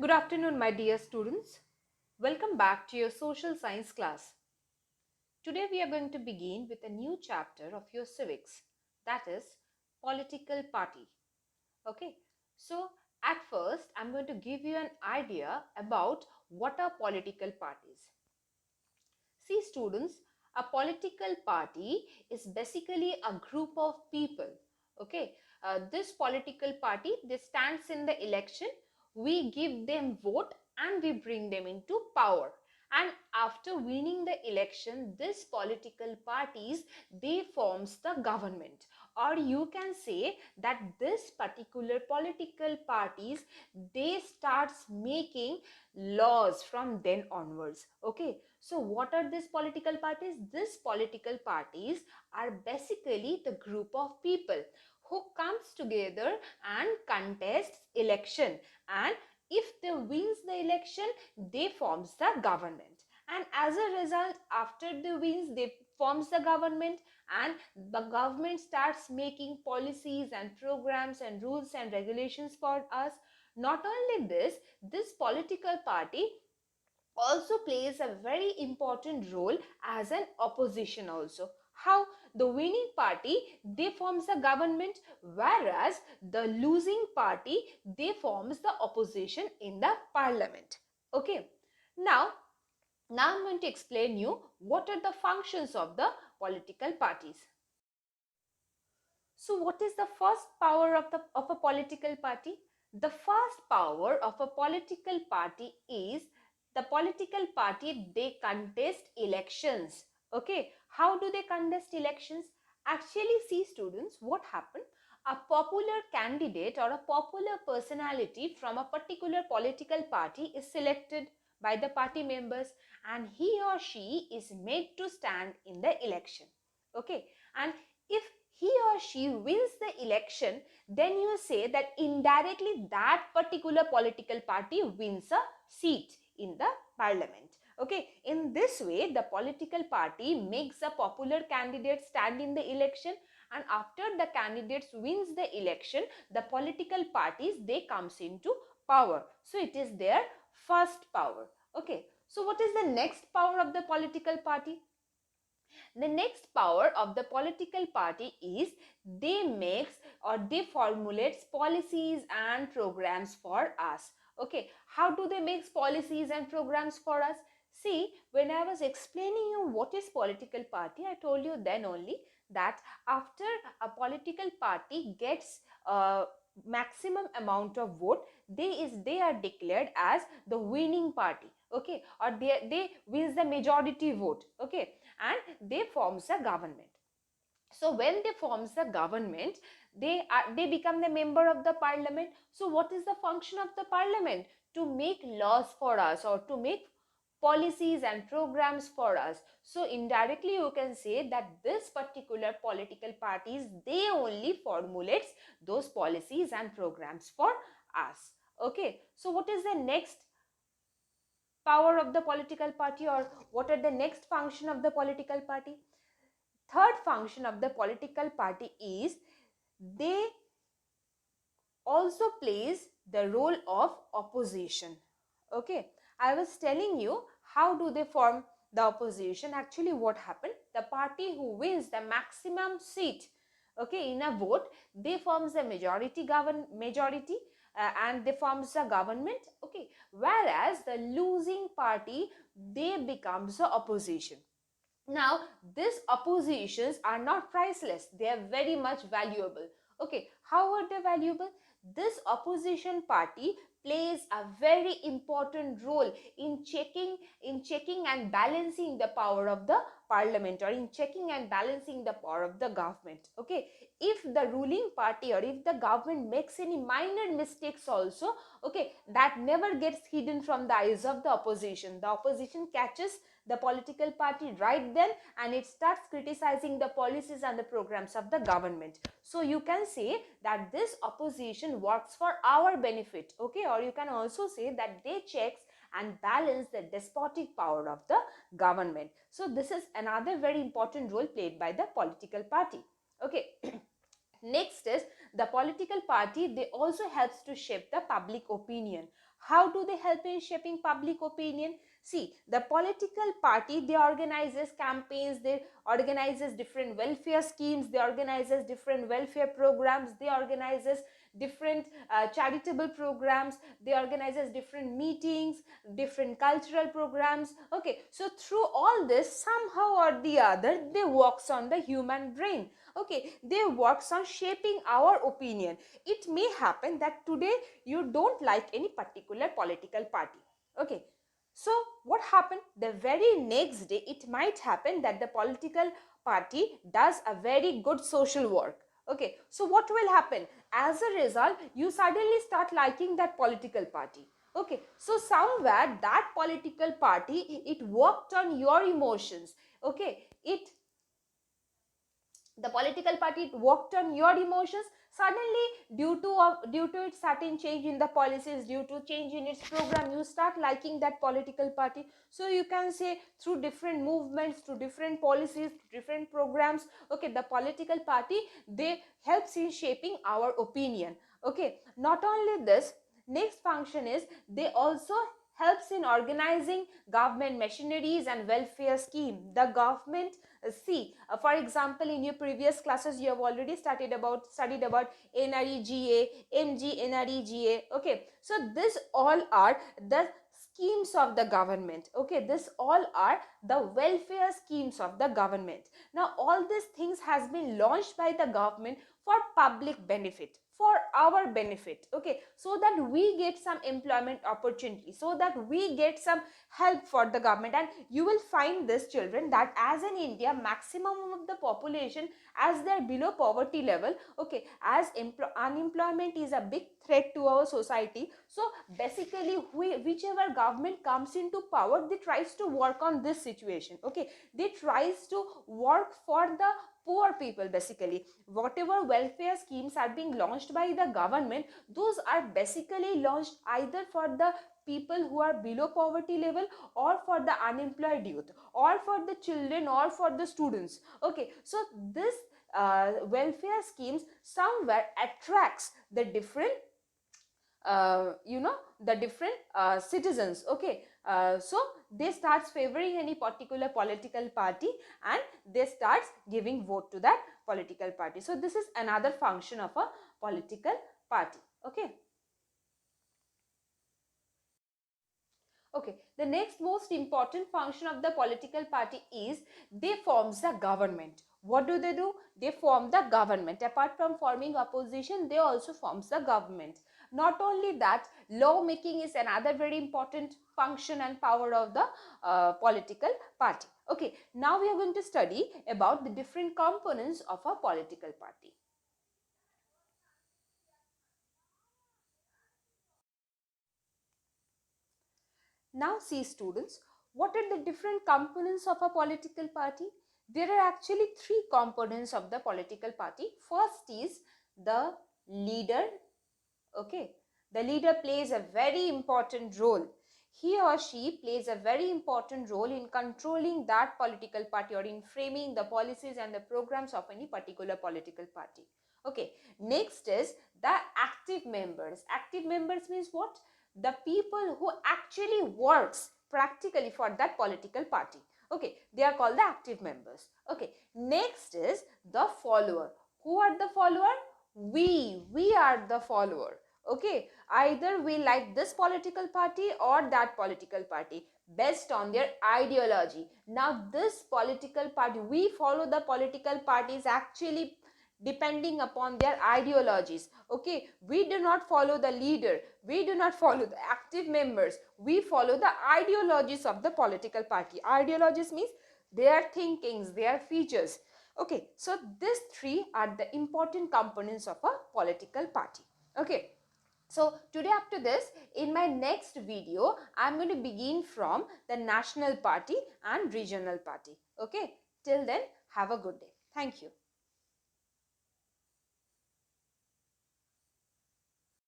Good afternoon, my dear students. Welcome back to your social science class. Today we are going to begin with a new chapter of your civics, that is political party. Okay, so at first I'm going to give you an idea about what are political parties. See, students, a political party is basically a group of people. Okay, this political party, they stands in the election. We give them vote and we bring them into power. And after winning the election, this political parties, they forms the government. Or you can say that this particular political parties, they starts making laws from then onwards. Okay, so what are these political parties? These political parties are basically the group of people who comes together and contests election, and if they wins the election, they forms the government, and as a result, after they wins, they forms the government, and the government starts making policies and programs and rules and regulations for us. Not only this political party also plays a very important role as an opposition also. How? The winning party, they forms the government, whereas the losing party, they forms the opposition in the parliament. Okay, now I'm going to explain you what are the functions of the political parties. So what is the first power of a political party? The first power of a political party is the political party, they contest elections. Okay, how do they contest elections? Actually, see students, what happened? A popular candidate or a popular personality from a particular political party is selected by the party members, and he or she is made to stand in the election. Okay, and if he or she wins the election, then you say that indirectly that particular political party wins a seat in the parliament. Okay, in this way, the political party makes a popular candidate stand in the election, and after the candidates wins the election, the political parties, they comes into power. So it is their first power. Okay, so what is the next power of the political party? The next power of the political party is they makes or they formulates policies and programs for us. Okay, how do they make policies and programs for us? See, when I was explaining you what is political party, I told you then only that after a political party gets maximum amount of vote, they are declared as the winning party. Okay, or they wins the majority vote. Okay, and they forms a government. So when they forms the government, they become the member of the parliament. So what is the function of the parliament? To make laws for us or to make policies and programs for us. So indirectly you can say that this particular political parties, they only formulates those policies and programs for us. Okay, so what is the next power of the political party, or what are the next function of the political party? Third function of the political party is they also plays the role of opposition. Okay, I was telling you how do they form the opposition. Actually, what happened, the party who wins the maximum seat, okay, in a vote, they forms the majority, and they forms the government. Okay, whereas the losing party, they becomes the opposition. Now, these oppositions are not priceless, they are very much valuable. Okay, how are they valuable? This opposition party plays a very important role in checking and balancing the power of the parliament, or in checking and balancing the power of the government. Okay, if the ruling party or if the government makes any minor mistakes also, okay, that never gets hidden from the eyes of the opposition. The opposition catches the political party right then, and it starts criticizing the policies and the programs of the government. So you can say that this opposition works for our benefit. Okay, or you can also say that they checks and balance the despotic power of the government. So this is another very important role played by the political party. Okay. Next is the political party, they also helps to shape the public opinion. How do they help in shaping public opinion? See, the political party, they organizes campaigns, they organizes different welfare schemes, they organizes different welfare programs, they organizes different charitable programs, they organizes different meetings, different cultural programs. Okay, so through all this, somehow or the other, they works on the human brain. Okay, they works on shaping our opinion. It may happen that today you don't like any particular political party. Okay, so what happened, the very next day it might happen that the political party does a very good social work. Okay, so what will happen, as a result you suddenly start liking that political party. Okay, so somewhere that political party, it worked on your emotions. Okay, the political party worked on your emotions. Suddenly, due to its certain change in the policies, due to change in its program, you start liking that political party. So you can say through different movements, through different policies, different programs, okay, the political party, they helps in shaping our opinion. Okay, not only this, next function is they also helps in organizing government machineries and welfare scheme. The government, see, for example, in your previous classes you have already studied about NREGA, MGNREGA. Okay, so this all are the schemes of the government. Okay, this all are the welfare schemes of the government. Now all these things has been launched by the government for public benefit, for our benefit. Okay, so that we get some employment opportunity, so that we get some help for the government. And you will find this, children, that as in India, maximum of the population, as they're below poverty level. Okay, as unemployment is a big threat to our society. So basically whichever government comes into power, they tries to work on this situation. Okay, they tries to work for the poor people. Basically, whatever welfare schemes are being launched by the government, those are basically launched either for the people who are below poverty level, or for the unemployed youth, or for the children, or for the students. Okay, so this welfare schemes somewhere attracts the different the different citizens. Okay, so they starts favoring any particular political party, and they starts giving vote to that political party. So this is another function of a political party. Okay. Okay, the next most important function of the political party is they forms the government. What do? They form the government. Apart from forming opposition, they also forms the government. Not only that, lawmaking is another very important function and power of the political party. Okay, now we are going to study about the different components of a political party. Now see, students, what are the different components of a political party? There are actually three components of the political party. First is the leader. Okay, the leader plays a very important role. He or she plays a very important role in controlling that political party, or in framing the policies and the programs of any particular political party. Okay, next is the active members. Active members means what? The people who actually works practically for that political party. Okay, they are called the active members. Okay, next is the follower. Who are the follower? We are the follower. Okay, either we like this political party or that political party based on their ideology. Now this political party, we follow the political parties actually depending upon their ideologies. Okay, we do not follow the leader, we do not follow the active members, we follow the ideologies of the political party. Ideologies means their thinkings, their features. Okay, so these three are the important components of a political party. Okay, so today, after this, in my next video, I'm going to begin from the national party and regional party. Okay, till then, have a good day. Thank you.